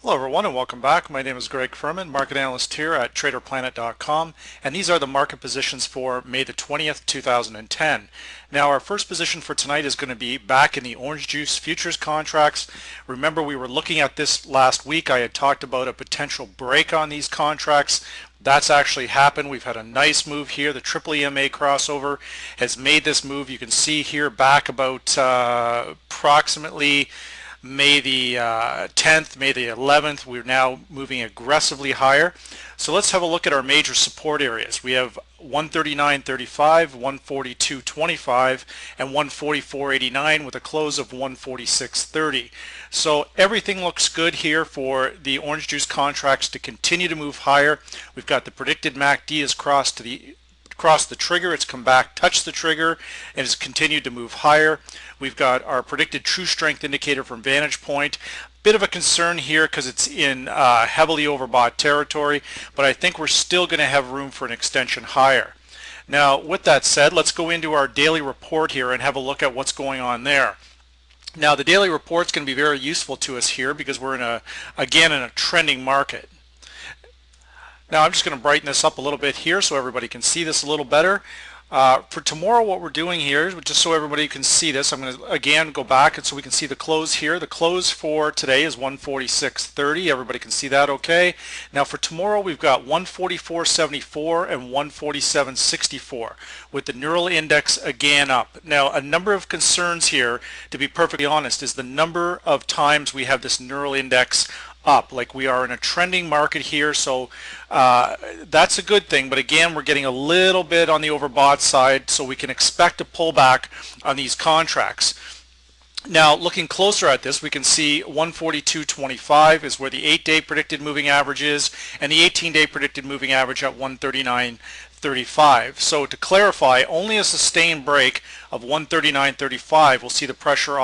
Hello everyone and welcome back. My name is Greg Furman, market analyst here at TraderPlanet.com, and these are the market positions for May the 20th, 2010. Now our first position for tonight is going to be back in the orange juice futures contracts. Remember, we were looking at this last week. I had talked about a potential break on these contracts. That's actually happened. We've had a nice move here. The triple EMA crossover has made this move. You can see here back about approximately May the 10th, May the 11th, we're now moving aggressively higher. So let's have a look at our major support areas. We have 139.35, 142.25, and 144.89 with a close of 146.30. So everything looks good here for the orange juice contracts to continue to move higher. We've got the predicted MACD has crossed the trigger, it's come back, touched the trigger, and has continued to move higher. We've got our predicted true strength indicator from Vantage Point. Bit of a concern here because it's in heavily overbought territory, but I think we're still going to have room for an extension higher. Now, with that said, let's go into our daily report here and have a look at what's going on there. Now, the daily report's going to be very useful to us here because we're again in a trending market. Now I'm just going to brighten this up a little bit here so everybody can see this a little better. For tomorrow, what we're doing here, just so everybody can see this, I'm going to again go back and so we can see the close here. The close for today is 146.30. Everybody can see that okay. Now for tomorrow, we've got 144.74 and 147.64 with the neural index again up. Now a number of concerns here, to be perfectly honest, is the number of times we have this neural index up. Like, we are in a trending market here, so that's a good thing, but again we're getting a little bit on the overbought side, so we can expect a pullback on these contracts. Now looking closer at this, we can see 142.25 is where the 8-day predicted moving average is, and the 18-day predicted moving average at 139.35. So to clarify, only a sustained break of 139.35 will see the pressure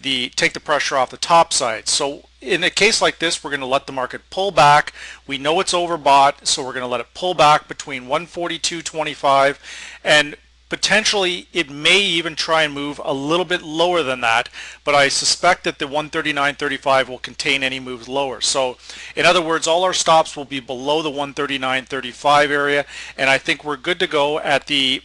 take the pressure off the top side. So in a case like this, we're going to let the market pull back. We know it's overbought, so we're going to let it pull back between 142.25 and potentially it may even try and move a little bit lower than that, but I suspect that the 139.35 will contain any moves lower. So in other words, all our stops will be below the 139.35 area, and I think we're good to go at the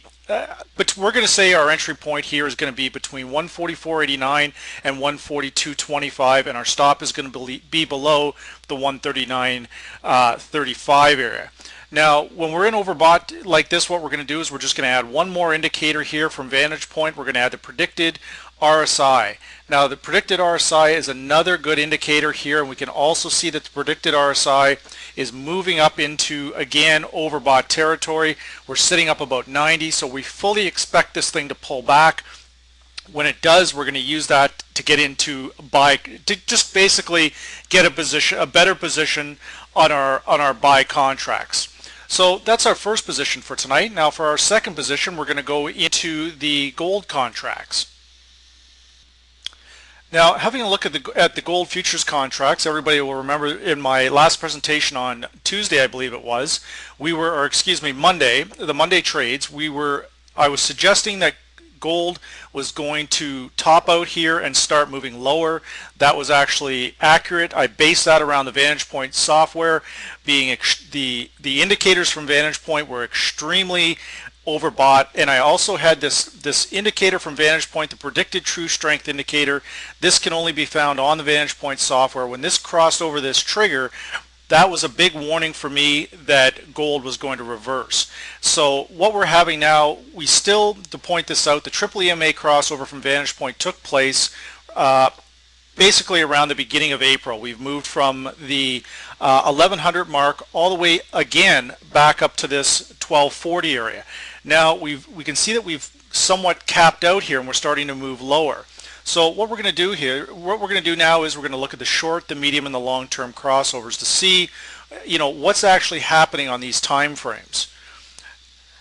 but we're going to say our entry point here is going to be between 144.89 and 142.25, and our stop is going to be below the 139.35 area. Now, when we're in overbought like this, what we're going to do is we're just going to add one more indicator here from Vantage Point. We're going to add the predicted RSI. Now, the predicted RSI is another good indicator here, and we can also see that the predicted RSI is moving up into, again, overbought territory. We're sitting up about 90, so we fully expect this thing to pull back. When it does, we're going to use that to get into buy, to just basically get a better position on our buy contracts. So that's our first position for tonight. Now for our second position, we're going to go into the gold contracts. Now, having a look at the gold futures contracts, everybody will remember in my last presentation on Tuesday, I believe it was, Monday, the Monday trades, I was suggesting that gold was going to top out here and start moving lower. That was actually accurate. I based that around the Vantage Point software being the indicators from Vantage Point were extremely overbought, and I also had this indicator from Vantage Point, the predicted true strength indicator. This can only be found on the Vantage Point software. When this crossed over this trigger, that was a big warning for me that gold was going to reverse. So what we're having now, to point this out, the triple EMA crossover from Vantage Point took place basically around the beginning of April. We've moved from the 1100 mark all the way again back up to this 1240 area. Now we can see that we've somewhat capped out here and we're starting to move lower. So what we're going to do here, what we're going to do now is we're going to look at the short, the medium, and the long-term crossovers to see, what's actually happening on these time frames.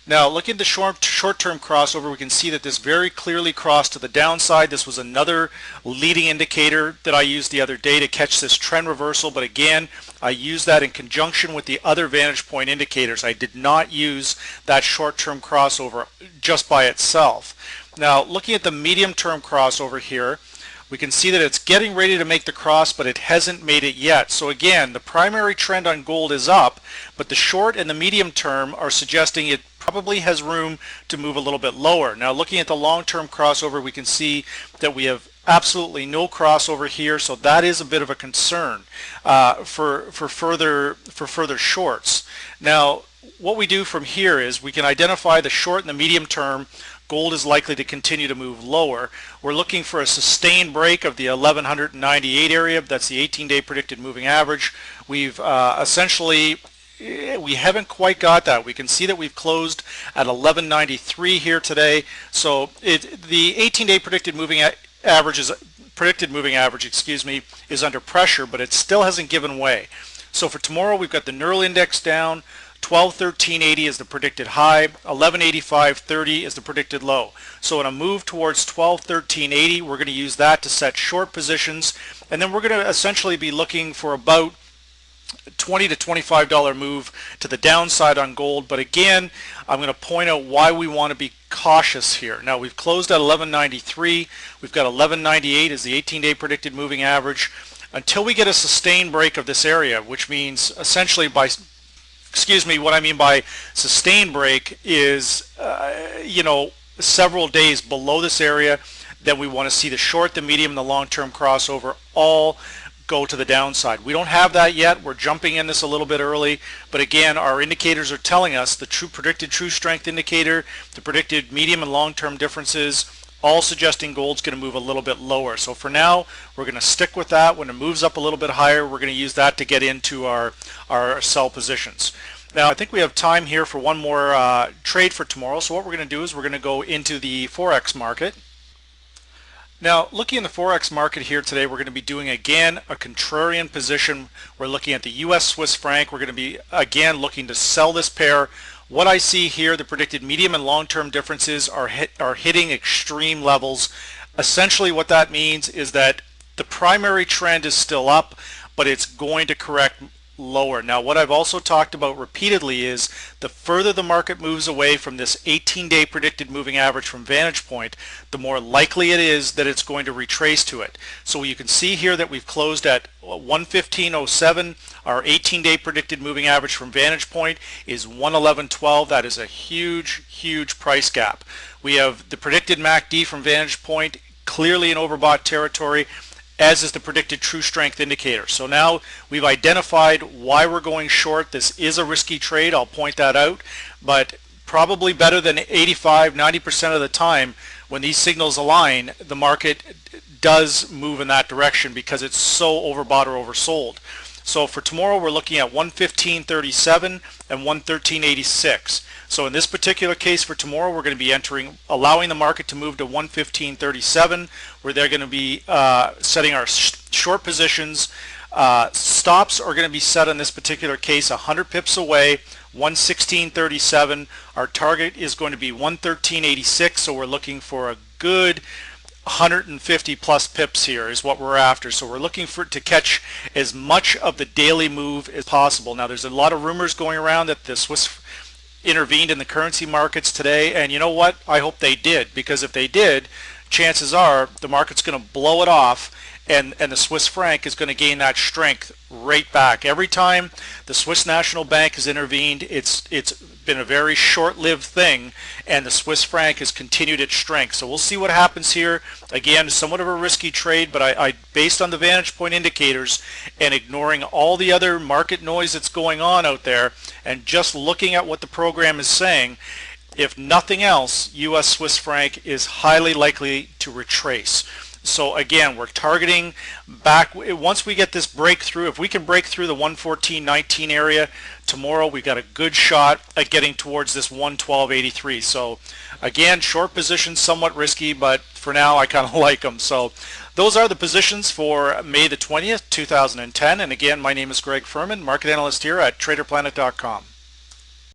Now, looking at the short-term crossover, we can see that this very clearly crossed to the downside. This was another leading indicator that I used the other day to catch this trend reversal, but again, I used that in conjunction with the other Vantage Point indicators. I did not use that short-term crossover just by itself. Now, looking at the medium-term crossover here, We can see that it's getting ready to make the cross, but it hasn't made it yet. So again, the primary trend on gold is up, but the short and the medium term are suggesting it probably has room to move a little bit lower. Now looking at the long-term crossover, we can see that we have absolutely no crossover here, so that is a bit of a concern for further shorts. Now what we do from here is we can identify the short and the medium term. Gold is likely to continue to move lower. We're looking for a sustained break of the 1198 area. That's the 18-day predicted moving average. We've essentially, we haven't quite got that. We can see that we've closed at 1193 here today. So the 18-day predicted moving average is under pressure, but it still hasn't given way. So for tomorrow, we've got the Neural Index down. 1213.80 is the predicted high, 1185.30 is the predicted low. So in a move towards 1213.80, we're going to use that to set short positions, and then we're going to essentially be looking for about $20 to $25 move to the downside on gold. But again, I'm going to point out why we want to be cautious here. Now we've closed at 1193, we've got 1198 as the 18-day predicted moving average. Until we get a sustained break of this area, which means essentially what I mean by sustained break is, several days below this area, then we want to see the short, the medium, and the long-term crossover all go to the downside. We don't have that yet. We're jumping in this a little bit early, but again, our indicators are telling us the predicted true strength indicator, the predicted medium and long-term differences, all suggesting gold's going to move a little bit lower. So for now, we're going to stick with that. When it moves up a little bit higher, we're going to use that to get into our sell positions. Now I think we have time here for one more trade for tomorrow. So what we're going to do is we're going to go into the Forex market. Now looking in the Forex market here today, we're going to be doing again a contrarian position. We're looking at the US Swiss franc. We're going to be again looking to sell this pair. What I see here, the predicted medium and long-term differences are hitting extreme levels. Essentially what that means is that the primary trend is still up, but it's going to correct lower. Now what I've also talked about repeatedly is the further the market moves away from this 18-day predicted moving average from vantage point, the more likely it is that it's going to retrace to it. So you can see here that we've closed at 115.07. Our 18-day predicted moving average from vantage point is 111.12. That is a huge price gap. We have the predicted MACD from vantage point clearly in overbought territory, as is the predicted true strength indicator. So now we've identified why we're going short. This is a risky trade, I'll point that out, but probably better than 85–90% of the time when these signals align, the market does move in that direction because it's so overbought or oversold. So for tomorrow, we're looking at 115.37 and 113.86. So in this particular case for tomorrow, we're going to be allowing the market to move to 115.37, where they're going to be setting our short positions. Stops are going to be set in this particular case 100 pips away, 116.37. Our target is going to be 113.86, so we're looking for a good 150 plus pips here is what we're after. So we're looking to catch as much of the daily move as possible. Now there's a lot of rumors going around that the Swiss intervened in the currency markets today, and you know what? I hope they did, because if they did, chances are the market's going to blow it off, and the Swiss franc is going to gain that strength right back. Every time the Swiss National Bank has intervened, it's been a very short-lived thing, and the Swiss franc has continued its strength. So we'll see what happens here. Again, somewhat of a risky trade, but I based on the vantage point indicators and ignoring all the other market noise that's going on out there and just looking at what the program is saying, if nothing else, US Swiss franc is highly likely to retrace. So again, we're targeting back once we get this breakthrough. If we can break through the 114.19 area tomorrow, we've got a good shot at getting towards this 112.83. So again, short positions, somewhat risky, but for now I kind of like them. So those are the positions for May the 20th, 2010. And again, my name is Greg Furman, market analyst here at TraderPlanet.com.